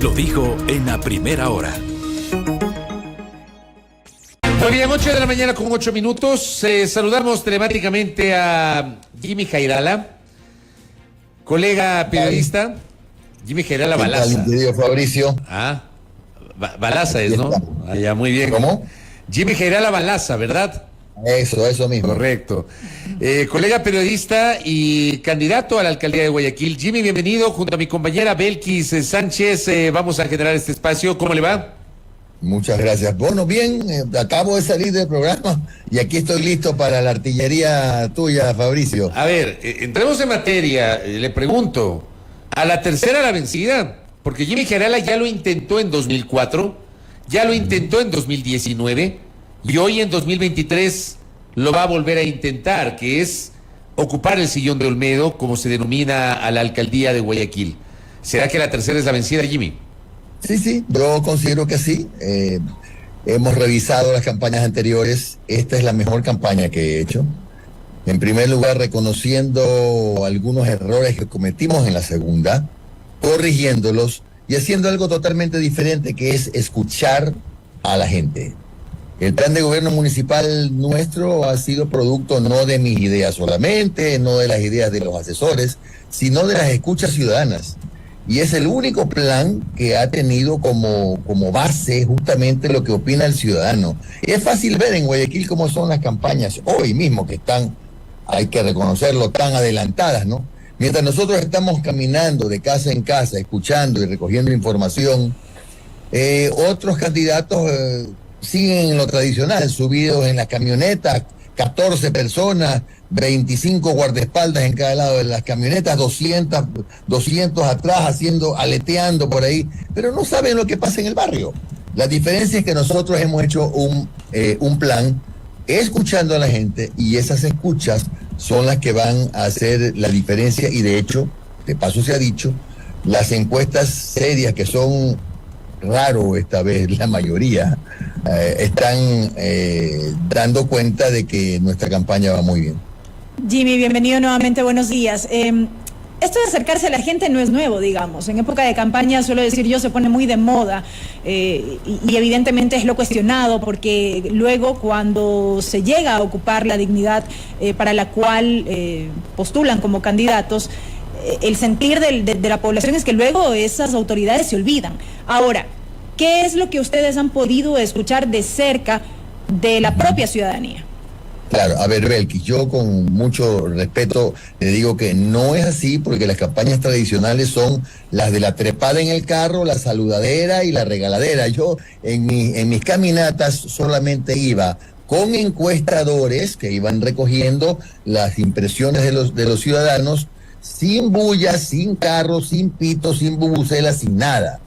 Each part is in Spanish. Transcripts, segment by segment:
lo dijo en la primera hora. Muy bien, 8 de la mañana con 8 minutos. Saludamos telemáticamente a Jimmy Jairala, colega periodista. Jimmy Jairala Balaza. Querido Fabricio. Balaza es, ¿no? Ya, muy bien. ¿Cómo? Jimmy Jairala Balaza, ¿verdad? Eso mismo. Correcto. Colega periodista y candidato a la alcaldía de Guayaquil. Jimmy, bienvenido. Junto a mi compañera Belkis Sánchez, vamos a generar este espacio. ¿Cómo le va? Muchas gracias. Bueno, bien, acabo de salir del programa y aquí estoy listo para la artillería tuya, Fabricio. A ver, entremos en materia. Le pregunto, ¿a la tercera la vencida? Porque Jimmy Jairala ya lo intentó en 2004, ya lo intentó en 2019 y hoy en 2023 lo va a volver a intentar, que es ocupar el sillón de Olmedo, como se denomina a la alcaldía de Guayaquil. ¿Será que la tercera es la vencida, Jimmy? Sí, yo considero que sí. Hemos revisado las campañas anteriores. Esta es la mejor campaña que he hecho. En primer lugar, reconociendo algunos errores que cometimos en la segunda, corrigiéndolos y haciendo algo totalmente diferente, que es escuchar a la gente. El plan de gobierno municipal nuestro ha sido producto no de mis ideas solamente, no de las ideas de los asesores, sino de las escuchas ciudadanas. Y es el único plan que ha tenido como base justamente lo que opina el ciudadano. Es fácil ver en Guayaquil cómo son las campañas hoy mismo, que están, hay que reconocerlo, tan adelantadas, ¿no? Mientras nosotros estamos caminando de casa en casa, escuchando y recogiendo información, otros candidatos siguen en lo tradicional, subidos en las camionetas, 14 personas, 25 guardaespaldas en cada lado de las camionetas, 200 atrás aleteando por ahí, pero no saben lo que pasa en el barrio. La diferencia es que nosotros hemos hecho un plan escuchando a la gente, y esas escuchas son las que van a hacer la diferencia. Y de hecho, de paso se ha dicho, las encuestas serias, que son raro esta vez la mayoría, están dando cuenta de que nuestra campaña va muy bien. Jimmy, bienvenido nuevamente, buenos días. Esto de acercarse a la gente no es nuevo, digamos. En época de campaña, suelo decir yo, se pone muy de moda y evidentemente es lo cuestionado, porque luego cuando se llega a ocupar la dignidad para la cual postulan como candidatos, el sentir de la población es que luego esas autoridades se olvidan. Ahora, ¿qué es lo que ustedes han podido escuchar de cerca de la propia ciudadanía? Claro, a ver, Belkis, yo con mucho respeto le digo que no es así, porque las campañas tradicionales son las de la trepada en el carro, la saludadera y la regaladera. Yo en mis caminatas solamente iba con encuestadores que iban recogiendo las impresiones de los ciudadanos, sin bulla, sin carros, sin pitos, sin bubucelas, sin nada.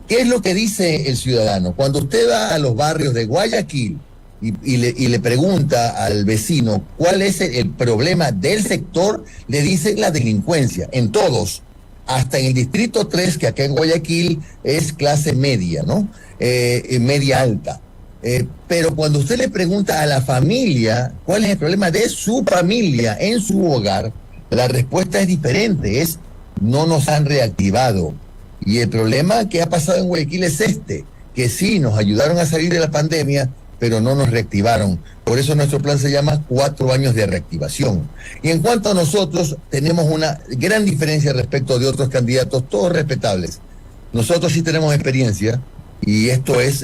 ¿Qué es lo que dice el ciudadano? Cuando usted va a los barrios de Guayaquil y le pregunta al vecino cuál es el problema del sector, le dicen la delincuencia, en todos, hasta en el distrito 3, que acá en Guayaquil es clase media, ¿no? Media alta. Pero cuando usted le pregunta a la familia cuál es el problema de su familia en su hogar, la respuesta es diferente, es: no nos han reactivado. Y el problema que ha pasado en Guayaquil es que sí, nos ayudaron a salir de la pandemia, pero no nos reactivaron. Por eso nuestro plan se llama 4 años de reactivación. Y en cuanto a nosotros, tenemos una gran diferencia respecto de otros candidatos, todos respetables. Nosotros sí tenemos experiencia, y esto es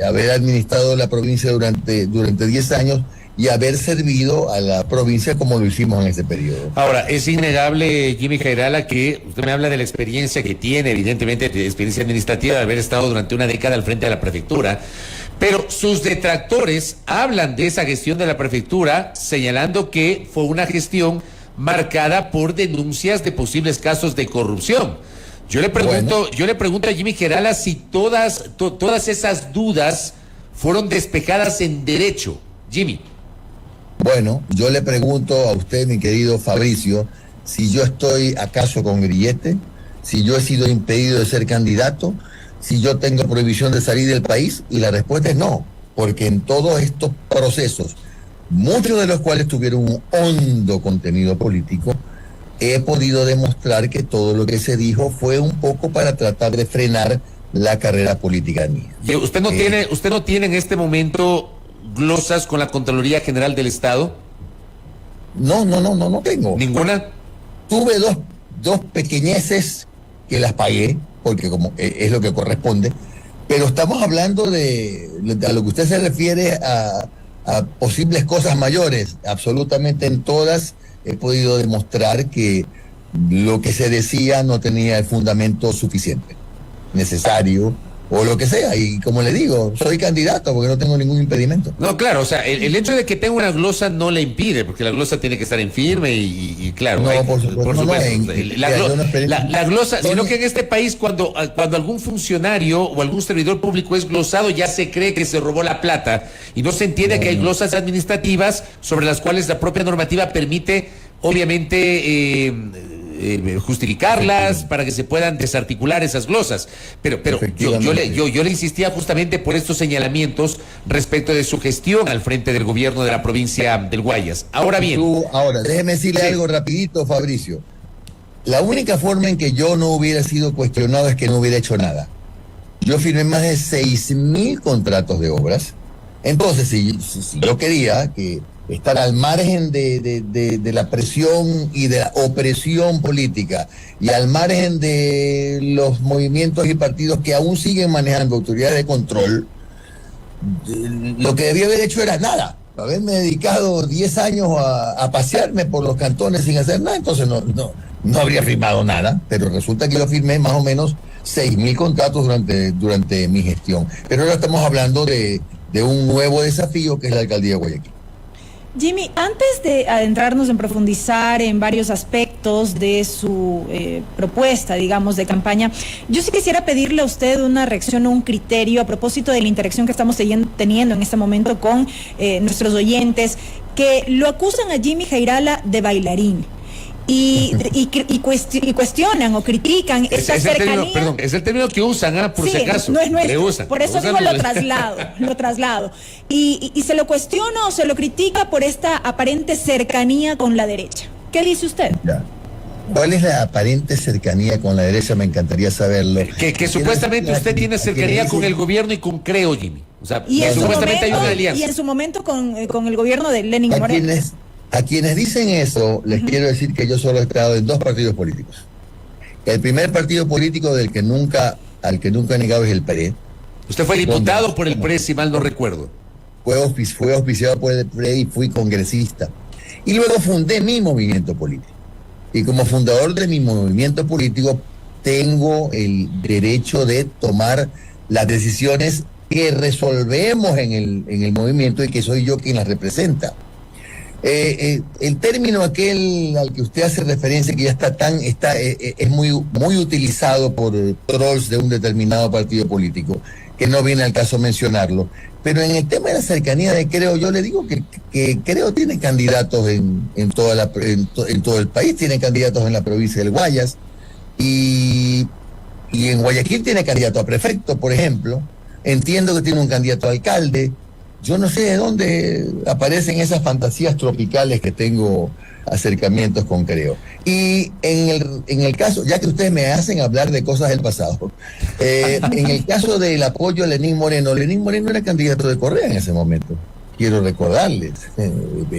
haber administrado la provincia durante 10 años y haber servido a la provincia como lo hicimos en ese periodo. Ahora, es innegable, Jimmy Jairala, que usted me habla de la experiencia que tiene, evidentemente, de experiencia administrativa, de haber estado durante una década al frente de la prefectura, pero sus detractores hablan de esa gestión de la prefectura, señalando que fue una gestión marcada por denuncias de posibles casos de corrupción. Yo le pregunto a Jimmy Jairala si todas esas dudas fueron despejadas en derecho. Jimmy. Bueno, yo le pregunto a usted, mi querido Fabricio, si yo estoy acaso con grillete, si yo he sido impedido de ser candidato, si yo tengo prohibición de salir del país, y la respuesta es no, porque en todos estos procesos, muchos de los cuales tuvieron un hondo contenido político, he podido demostrar que todo lo que se dijo fue un poco para tratar de frenar la carrera política mía. ¿Usted no tiene en este momento glosas con la Contraloría General del Estado? No tengo. ¿Ninguna? Tuve dos pequeñeces que las pagué, porque como es lo que corresponde, pero estamos hablando a lo que usted se refiere a posibles cosas mayores. Absolutamente en todas he podido demostrar que lo que se decía no tenía el fundamento suficiente, necesario, o lo que sea. Y como le digo, soy candidato porque no tengo ningún impedimento. No, claro, o sea, el hecho de que tenga una glosa no le impide, porque la glosa tiene que estar en firme y claro. No, por supuesto. La glosa, sino que en este país cuando algún funcionario o algún servidor público es glosado, ya se cree que se robó la plata y no se entiende que hay glosas administrativas sobre las cuales la propia normativa permite, obviamente, justificarlas para que se puedan desarticular esas glosas, pero yo le insistía justamente por estos señalamientos respecto de su gestión al frente del gobierno de la provincia del Guayas. Ahora bien, déjeme decirle algo rapidito, Fabricio. La única forma en que yo no hubiera sido cuestionado es que no hubiera hecho nada. Yo firmé más de 6.000 contratos de obras. Entonces, si yo quería estar al margen de la presión y de la opresión política y al margen de los movimientos y partidos que aún siguen manejando autoridades de control, lo que debía haber hecho era nada, haberme dedicado 10 años a pasearme por los cantones sin hacer nada. Entonces no habría firmado nada, pero resulta que yo firmé más o menos 6.000 contratos durante mi gestión. Pero ahora estamos hablando de un nuevo desafío que es la alcaldía de Guayaquil. Jimmy, antes de adentrarnos en profundizar en varios aspectos de su propuesta, digamos, de campaña, yo sí quisiera pedirle a usted una reacción o un criterio a propósito de la interacción que estamos teniendo en este momento con nuestros oyentes, que lo acusan a Jimmy Jairala de bailarín. Y cuestionan o critican esta cercanía. Es el término que usan, por si acaso. No es nuestro. Por eso digo lo traslado. Y se lo cuestiona o se lo critica por esta aparente cercanía con la derecha. ¿Qué dice usted? Ya. ¿Cuál es la aparente cercanía con la derecha? Me encantaría saberlo. Que supuestamente usted tiene cercanía con el gobierno y con Creo, Jimmy. O sea, supuestamente hay una alianza. Y en su momento con el gobierno de Lenín Moreno. A quienes dicen eso, les quiero decir que yo solo he estado en 2 partidos políticos. El primer partido político al que nunca he negado es el PRE. Usted fue diputado por el PRE, si mal no recuerdo. Fue auspiciado por el PRE y fui congresista. Y luego fundé mi movimiento político. Y como fundador de mi movimiento político, tengo el derecho de tomar las decisiones que resolvemos en el movimiento y que soy yo quien las representa. El término aquel al que usted hace referencia, que ya es muy utilizado por trolls de un determinado partido político, que no viene al caso mencionarlo. Pero en el tema de la cercanía de Creo, yo le digo que Creo tiene candidatos en todo el país, tiene candidatos en la provincia del Guayas, y en Guayaquil tiene candidato a prefecto, por ejemplo. Entiendo que tiene un candidato a alcalde. Yo no sé de dónde aparecen esas fantasías tropicales que tengo acercamientos con Creo. Y en el caso, ya que ustedes me hacen hablar de cosas del pasado, en el caso del apoyo a Lenín Moreno era candidato de Correa en ese momento. Quiero recordarles,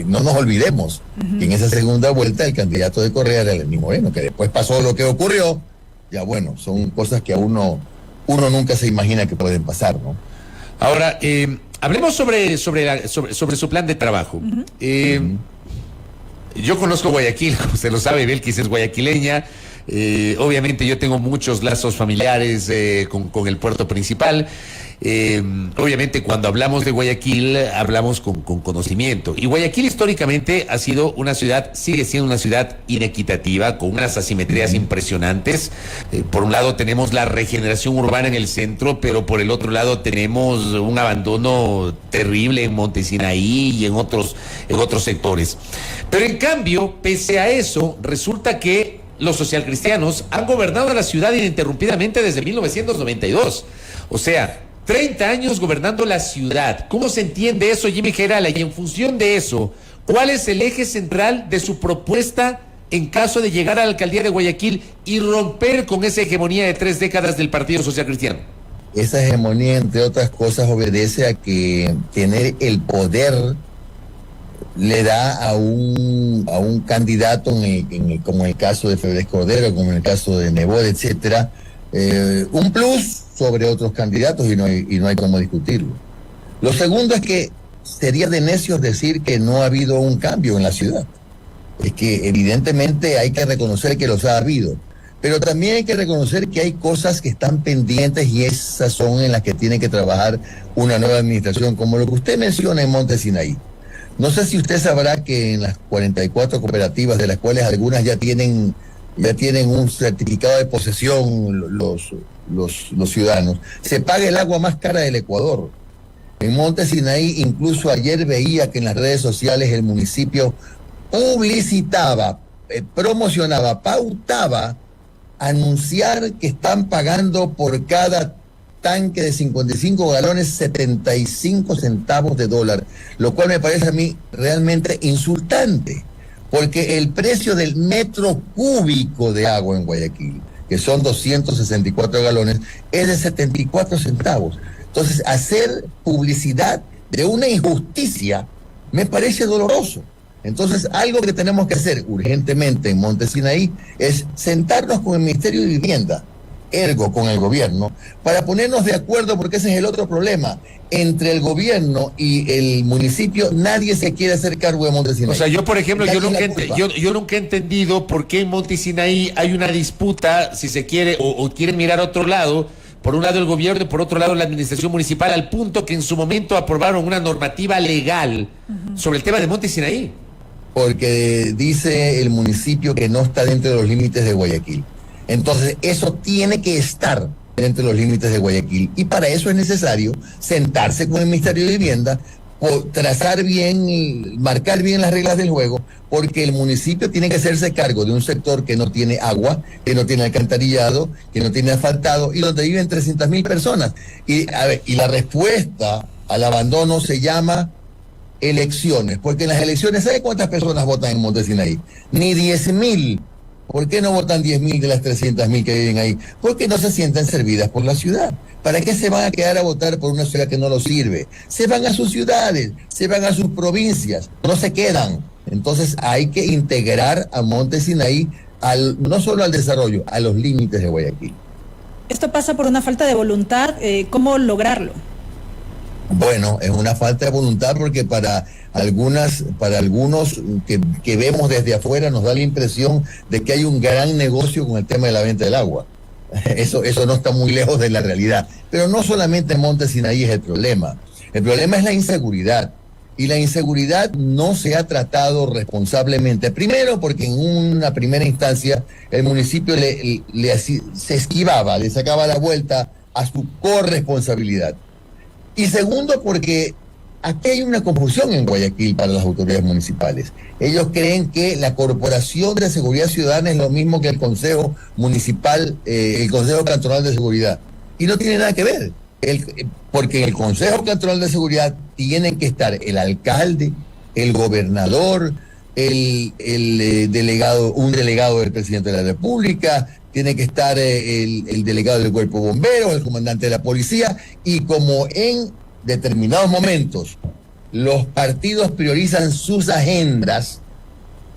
no nos olvidemos que en esa segunda vuelta el candidato de Correa era Lenín Moreno, que después pasó lo que ocurrió. Ya bueno, son cosas que a uno nunca se imagina que pueden pasar, ¿no? Ahora, hablemos sobre su plan de trabajo. Yo conozco Guayaquil, como usted lo sabe, Belkis es guayaquileña. Obviamente yo tengo muchos lazos familiares con el puerto principal. Obviamente cuando hablamos de Guayaquil hablamos con conocimiento, y Guayaquil históricamente sigue siendo una ciudad inequitativa, con unas asimetrías impresionantes. Por un lado tenemos la regeneración urbana en el centro, pero por el otro lado tenemos un abandono terrible en Monte Sinaí y en otros sectores. Pero en cambio, pese a eso, resulta que los socialcristianos han gobernado la ciudad ininterrumpidamente desde 1992. O sea, 30 años gobernando la ciudad. ¿Cómo se entiende eso, Jimmy Jairala? Y en función de eso, ¿cuál es el eje central de su propuesta en caso de llegar a la alcaldía de Guayaquil y romper con esa hegemonía de 3 décadas del Partido Social Cristiano? esa hegemonía, entre otras cosas, obedece a que tener el poder le da a un candidato, como en el caso de Febres Cordero, como en el caso de Nebot, etcétera, un plus sobre otros candidatos y no hay cómo discutirlo. Lo segundo es que sería de necios decir que no ha habido un cambio en la ciudad. Es que evidentemente hay que reconocer que los ha habido, pero también hay que reconocer que hay cosas que están pendientes y esas son en las que tiene que trabajar una nueva administración, como lo que usted menciona en Monte Sinaí. No sé si usted sabrá que en las 44 cooperativas, de las cuales algunas ya tienen un certificado de posesión los ciudadanos, se paga el agua más cara del Ecuador. En Monte Sinaí, incluso ayer veía que en las redes sociales el municipio publicitaba, promocionaba, pautaba anunciar que están pagando por cada tanque de 55 galones 75 centavos de dólar, lo cual me parece a mí realmente insultante, porque el precio del metro cúbico de agua en Guayaquil, que son 264 galones, es de 74 centavos. Entonces, hacer publicidad de una injusticia me parece doloroso. Entonces, algo que tenemos que hacer urgentemente en Monte Sinaí es sentarnos con el Ministerio de Vivienda, ergo con el gobierno, para ponernos de acuerdo, porque ese es el otro problema. Entre el gobierno y el municipio, nadie se quiere hacer cargo de Monte Sinaí. O sea, yo, por ejemplo, yo nunca he entendido por qué en Monte Sinaí hay una disputa, si se quiere, o quieren mirar a otro lado. Por un lado el gobierno y por otro lado la administración municipal, al punto que en su momento aprobaron una normativa legal sobre el tema de Monte Sinaí. Porque dice el municipio que no está dentro de los límites de Guayaquil. Entonces, eso tiene que estar dentro de los límites de Guayaquil. Y para eso es necesario sentarse con el Ministerio de Vivienda, trazar bien y marcar bien las reglas del juego, porque el municipio tiene que hacerse cargo de un sector que no tiene agua, que no tiene alcantarillado, que no tiene asfaltado y donde viven 300.000 personas. Y la respuesta al abandono se llama elecciones, porque en las elecciones, ¿sabe cuántas personas votan en Monte Sinaí? Ni 10.000. ¿Por qué no votan 10.000 de las 300.000 que viven ahí? Porque no se sienten servidas por la ciudad. ¿Para qué se van a quedar a votar por una ciudad que no los sirve? Se van a sus ciudades, se van a sus provincias, no se quedan. Entonces hay que integrar a Monte Sinaí no solo al desarrollo, a los límites de Guayaquil. Esto pasa por una falta de voluntad. ¿Cómo lograrlo? Bueno, es una falta de voluntad porque para algunos que vemos desde afuera nos da la impresión de que hay un gran negocio con el tema de la venta del agua. Eso no está muy lejos de la realidad. Pero no solamente Monte Sinaí es el problema es la inseguridad. Y la inseguridad no se ha tratado responsablemente. Primero porque en una primera instancia el municipio se esquivaba, le sacaba la vuelta a su corresponsabilidad. Y segundo, porque aquí hay una confusión en Guayaquil para las autoridades municipales. Ellos creen que la Corporación de Seguridad Ciudadana es lo mismo que el Consejo Municipal, el Consejo Cantonal de Seguridad. Y no tiene nada que ver. Porque en el Consejo Cantonal de Seguridad tienen que estar el alcalde, el gobernador, un delegado del presidente de la República, tiene que estar el delegado del Cuerpo de Bomberos, el comandante de la policía, y como en determinados momentos los partidos priorizan sus agendas,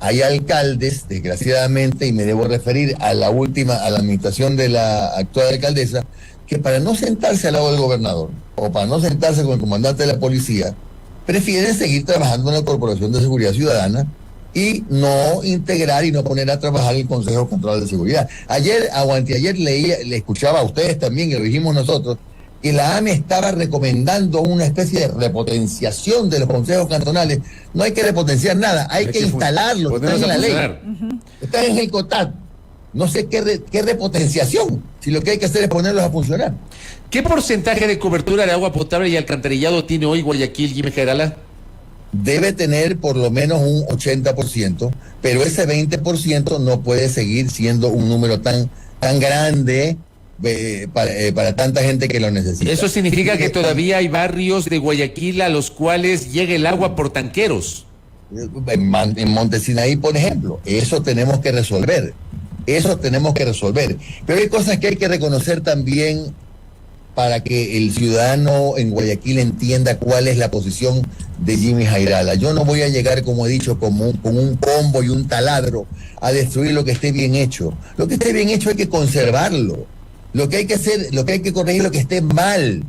hay alcaldes, desgraciadamente, y me debo referir a la administración de la actual alcaldesa, que para no sentarse al lado del gobernador o para no sentarse con el comandante de la policía, prefieren seguir trabajando en la Corporación de Seguridad Ciudadana y no integrar y no poner a trabajar el Consejo Cantonal de Seguridad. Ayer o anteayer le escuchaba a ustedes también, y lo dijimos nosotros, que la AME estaba recomendando una especie de repotenciación de los consejos cantonales. No hay que repotenciar nada, hay que instalarlo, está en la ley, está en el COTAD. No sé qué repotenciación, si lo que hay que hacer es ponerlos a funcionar. ¿Qué porcentaje de cobertura de agua potable y alcantarillado tiene hoy Guayaquil, Jimmy Jairala? Debe tener por lo menos un 80%, pero ese 20% no puede seguir siendo un número tan grande para tanta gente que lo necesita. Eso significa que todavía hay barrios de Guayaquil a los cuales llega el agua por tanqueros. En Monte Sinaí, por ejemplo, eso tenemos que resolver. Pero hay cosas que hay que reconocer también para que el ciudadano en Guayaquil entienda cuál es la posición de Jimmy Jairala. Yo no voy a llegar, como he dicho, con un combo y un taladro a destruir lo que esté bien hecho. Lo que esté bien hecho hay que conservarlo. Lo que hay que hacer, lo que hay que corregir, lo que esté mal.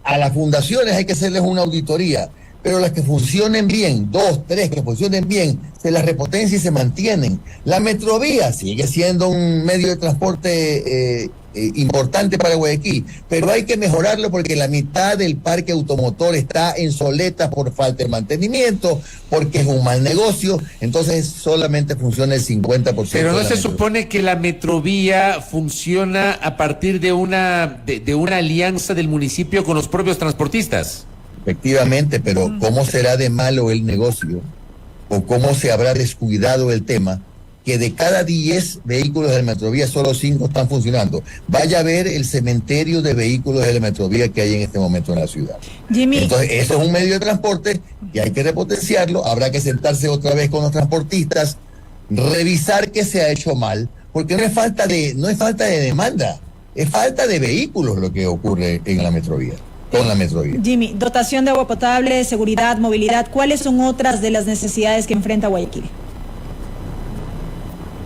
A las fundaciones hay que hacerles una auditoría, pero las que funcionen bien, 2, 3 que funcionen bien, se las repotencia y se mantienen. La Metrovía sigue siendo un medio de transporte importante para Guayaquil, pero hay que mejorarlo porque la mitad del parque automotor está en soletas por falta de mantenimiento, porque es un mal negocio, entonces solamente funciona el 50%. Pero no se supone que la Metrovía funciona a partir de una alianza del municipio con los propios transportistas. Efectivamente, pero ¿cómo será de malo el negocio? ¿O cómo se habrá descuidado el tema? Que de cada 10 vehículos de la Metrovía, solo 5 están funcionando. Vaya a ver el cementerio de vehículos de la Metrovía que hay en este momento en la ciudad. Jimmy. Entonces, eso es un medio de transporte y hay que repotenciarlo. Habrá que sentarse otra vez con los transportistas, revisar qué se ha hecho mal, porque no es falta de demanda, es falta de vehículos lo que ocurre en la Metrovía. Con la Metrovía. Jimmy, dotación de agua potable, seguridad, movilidad, ¿cuáles son otras de las necesidades que enfrenta Guayaquil?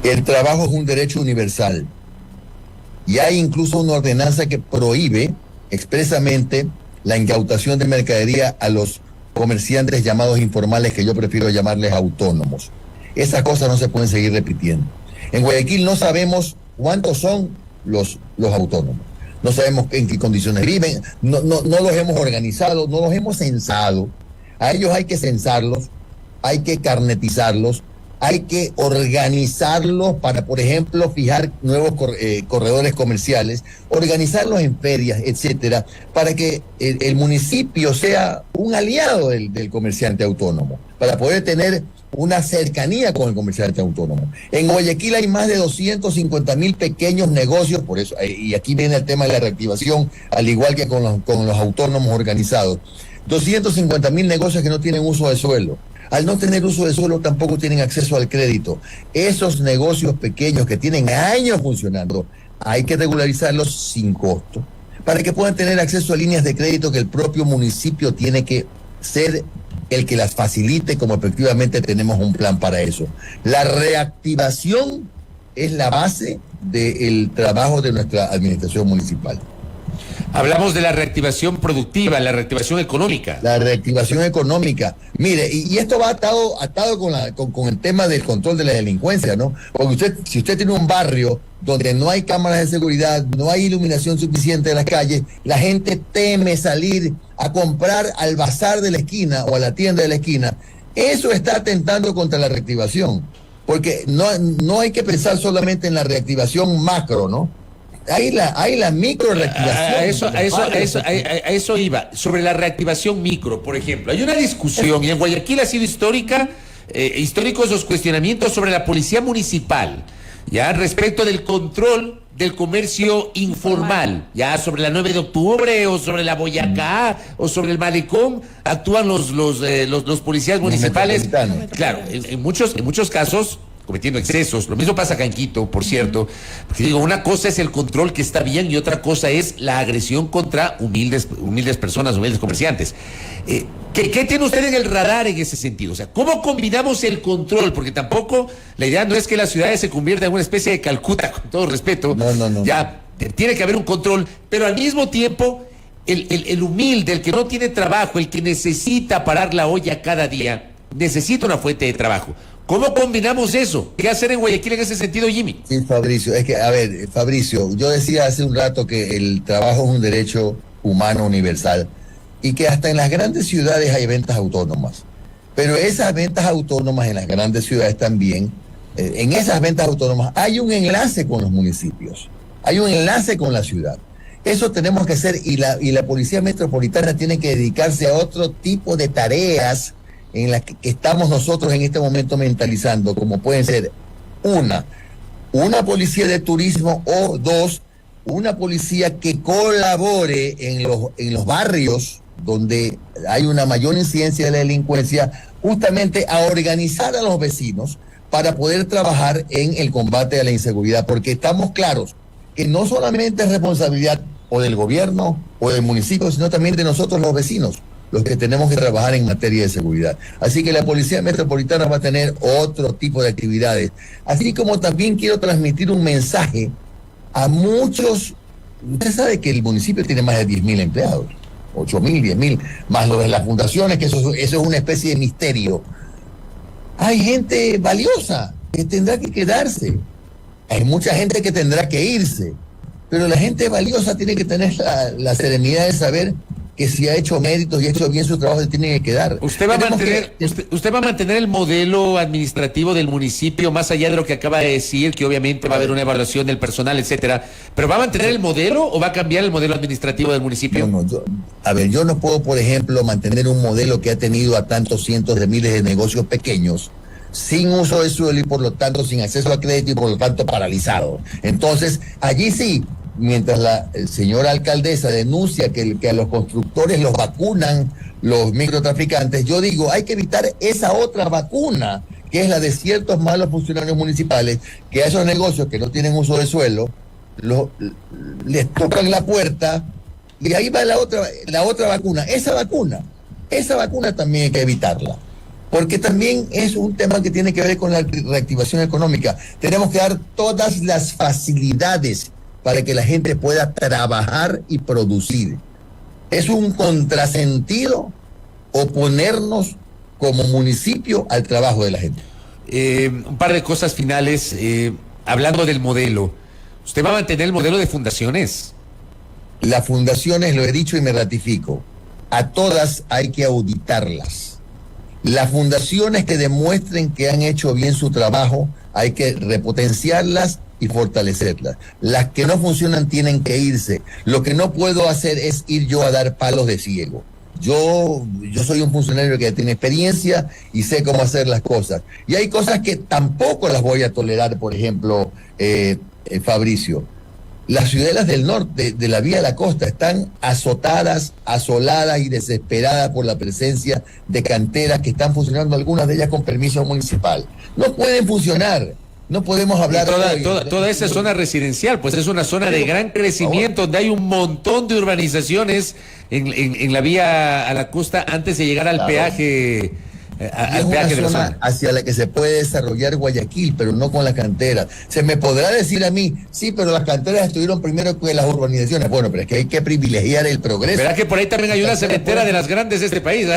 El trabajo es un derecho universal y hay incluso una ordenanza que prohíbe expresamente la incautación de mercadería a los comerciantes llamados informales, que yo prefiero llamarles autónomos. Esas cosas no se pueden seguir repitiendo. En Guayaquil no sabemos cuántos son los autónomos, no sabemos en qué condiciones viven, no los hemos organizado, no los hemos censado. A ellos hay que censarlos, hay que carnetizarlos, hay que organizarlos para, por ejemplo, fijar nuevos corredores comerciales, organizarlos en ferias, etcétera, para que el municipio sea un aliado del comerciante autónomo, para poder tener una cercanía con el comerciante autónomo. En Guayaquil hay más de 250,000 pequeños negocios, por eso, y aquí viene el tema de la reactivación, al igual que con los autónomos organizados. 250,000 negocios que no tienen uso de suelo. Al no tener uso de suelo tampoco tienen acceso al crédito. Esos negocios pequeños que tienen años funcionando, hay que regularizarlos sin costo, para que puedan tener acceso a líneas de crédito que el propio municipio tiene que ser el que las facilite, como efectivamente tenemos un plan para eso. La reactivación es la base del trabajo de nuestra administración municipal. Hablamos de la reactivación productiva, la reactivación económica. La reactivación económica. Mire, y esto va atado con el tema del control de la delincuencia, ¿no? Porque si usted tiene un barrio donde no hay cámaras de seguridad, no hay iluminación suficiente en las calles, la gente teme salir a comprar al bazar de la esquina o a la tienda de la esquina. Eso está atentando contra la reactivación, porque no hay que pensar solamente en la reactivación macro, ¿no? Hay la micro reactivación. A eso iba. Sobre la reactivación micro, por ejemplo. Hay una discusión, y en Guayaquil ha sido históricos los cuestionamientos sobre la policía municipal, ya respecto del control del comercio informal, ya sobre la 9 de octubre o sobre la Boyacá o sobre el Malecón, actúan los policías municipales. Claro, en muchos casos cometiendo excesos. Lo mismo pasa acá en Quito, por cierto, porque digo, una cosa es el control, que está bien, y otra cosa es la agresión contra humildes personas, humildes comerciantes. ¿Qué tiene usted en el radar en ese sentido? O sea, ¿cómo combinamos el control? Porque tampoco, la idea no es que las ciudades se conviertan en una especie de Calcuta, con todo respeto. No. Ya, tiene que haber un control, pero al mismo tiempo, el humilde, el que no tiene trabajo, el que necesita parar la olla cada día, necesita una fuente de trabajo. ¿Cómo combinamos eso? ¿Qué hacer en Guayaquil en ese sentido, Jimmy? Sí, Fabricio, Fabricio, yo decía hace un rato que el trabajo es un derecho humano universal y que hasta en las grandes ciudades hay ventas autónomas. Pero esas ventas autónomas en las grandes ciudades también, en esas ventas autónomas hay un enlace con los municipios, hay un enlace con la ciudad. Eso tenemos que hacer, y la Policía Metropolitana tiene que dedicarse a otro tipo de tareas en las que estamos nosotros en este momento mentalizando, como pueden ser una policía de turismo, o dos, una policía que colabore en los barrios donde hay una mayor incidencia de la delincuencia, justamente a organizar a los vecinos para poder trabajar en el combate a la inseguridad, porque estamos claros que no solamente es responsabilidad o del gobierno o del municipio, sino también de nosotros los vecinos, los que tenemos que trabajar en materia de seguridad. Así que la Policía Metropolitana va a tener otro tipo de actividades. Así como también quiero transmitir un mensaje a muchos. Usted sabe que el municipio tiene más de 10.000 empleados, 8.000, 10.000, más lo de las fundaciones, que eso es una especie de misterio. Hay gente valiosa que tendrá que quedarse. Hay mucha gente que tendrá que irse. Pero la gente valiosa tiene que tener la serenidad de saber que si ha hecho méritos y ha hecho bien su trabajo, se tiene que quedar. ¿Usted va a mantener el modelo administrativo del municipio, más allá de lo que acaba de decir, que obviamente va a haber una evaluación del personal, etcétera? ¿Pero va a mantener el modelo o va a cambiar el modelo administrativo del municipio? Yo no puedo, por ejemplo, mantener un modelo que ha tenido a tantos cientos de miles de negocios pequeños sin uso de suelo y por lo tanto sin acceso a crédito y por lo tanto paralizado. Entonces, allí sí. Mientras la señora alcaldesa denuncia que a los constructores los vacunan los microtraficantes, yo digo, hay que evitar esa otra vacuna, que es la de ciertos malos funcionarios municipales, que a esos negocios que no tienen uso de suelo, les tocan la puerta y ahí va la otra vacuna. Esa vacuna también hay que evitarla. Porque también es un tema que tiene que ver con la reactivación económica. Tenemos que dar todas las facilidades para que la gente pueda trabajar y producir. Es un contrasentido oponernos como municipio al trabajo de la gente. Un par de cosas finales. Hablando del modelo, ¿usted va a mantener el modelo de fundaciones? Las fundaciones, lo he dicho y me ratifico, a todas hay que auditarlas. Las fundaciones que demuestren que han hecho bien su trabajo, hay que repotenciarlas y fortalecerlas. Las que no funcionan tienen que irse. Lo que no puedo hacer es ir yo a dar palos de ciego. Yo soy un funcionario que tiene experiencia y sé cómo hacer las cosas. Y hay cosas que tampoco las voy a tolerar, por ejemplo, Fabricio. Las ciudadelas del norte, de la vía de la costa, están azotadas, asoladas y desesperadas por la presencia de canteras que están funcionando, algunas de ellas con permiso municipal. No pueden funcionar. No podemos hablar toda esa zona residencial, pues es una zona de gran crecimiento donde hay un montón de urbanizaciones en la vía a la costa antes de llegar al peaje. Es una zona hacia la que se puede desarrollar Guayaquil, pero no con las canteras. Se me podrá decir a mí, sí, pero las canteras estuvieron primero que las urbanizaciones. Bueno, pero es que hay que privilegiar el progreso. ¿Verdad que por ahí también hay una cementera de las grandes de este país?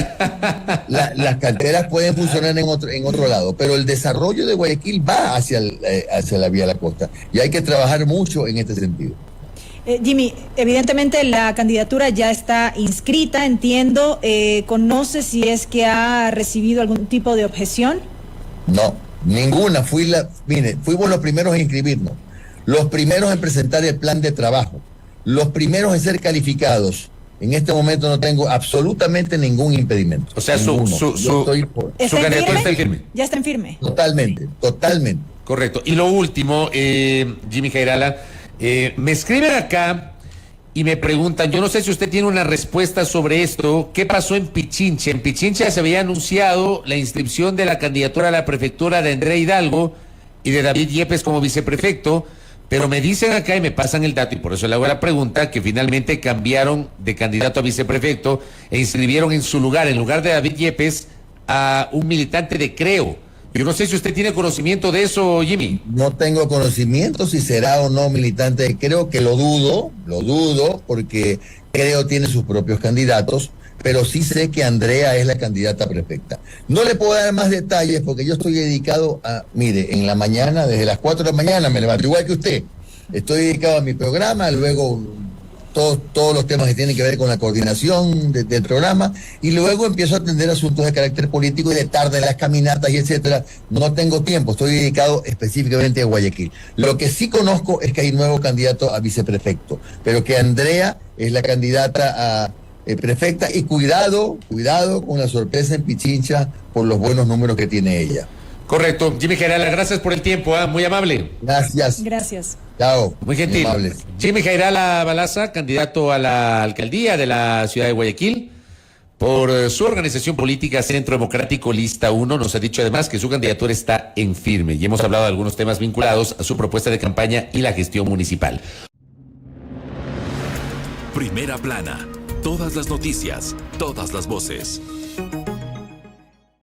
Las canteras pueden funcionar en otro lado, pero el desarrollo de Guayaquil va hacia la vía de la costa y hay que trabajar mucho en este sentido. Jimmy, evidentemente la candidatura ya está inscrita, entiendo. ¿Conoce si es que ha recibido algún tipo de objeción? No, ninguna. Fuimos los primeros en inscribirnos, los primeros en presentar el plan de trabajo, los primeros en ser calificados. En este momento no tengo absolutamente ningún impedimento. O sea, su candidatura está en firme. Ya está en firme. Totalmente. Correcto. Y lo último, Jimmy Jairala, me escriben acá y me preguntan, yo no sé si usted tiene una respuesta sobre esto, ¿qué pasó en Pichincha? En Pichincha se había anunciado la inscripción de la candidatura a la prefectura de André Hidalgo y de David Yepes como viceprefecto, pero me dicen acá y me pasan el dato, y por eso le hago la pregunta, que finalmente cambiaron de candidato a viceprefecto e inscribieron en lugar de David Yepes, a un militante de Creo. Yo no sé si usted tiene conocimiento de eso, Jimmy. No tengo conocimiento si será o no militante de Creo, que lo dudo, porque Creo tiene sus propios candidatos, pero sí sé que Andrea es la candidata prefecta. No le puedo dar más detalles porque yo estoy dedicado en la mañana, desde las 4 de la mañana me levanto, igual que usted. Estoy dedicado a mi programa, luego todos los temas que tienen que ver con la coordinación del programa, y luego empiezo a atender asuntos de carácter político y de tarde las caminatas y etcétera. No tengo tiempo, estoy dedicado específicamente a Guayaquil. Lo que sí conozco es que hay nuevo candidato a viceprefecto, pero que Andrea es la candidata a prefecta, y cuidado con la sorpresa en Pichincha por los buenos números que tiene ella. Correcto. Jimmy Jairala, gracias por el tiempo, muy amable. Gracias. Chao. Muy gentil. Jimmy Jairala Balaza, candidato a la alcaldía de la ciudad de Guayaquil por su organización política Centro Democrático Lista 1, nos ha dicho además que su candidatura está en firme, y hemos hablado de algunos temas vinculados a su propuesta de campaña y la gestión municipal. Primera plana. Todas las noticias, todas las voces.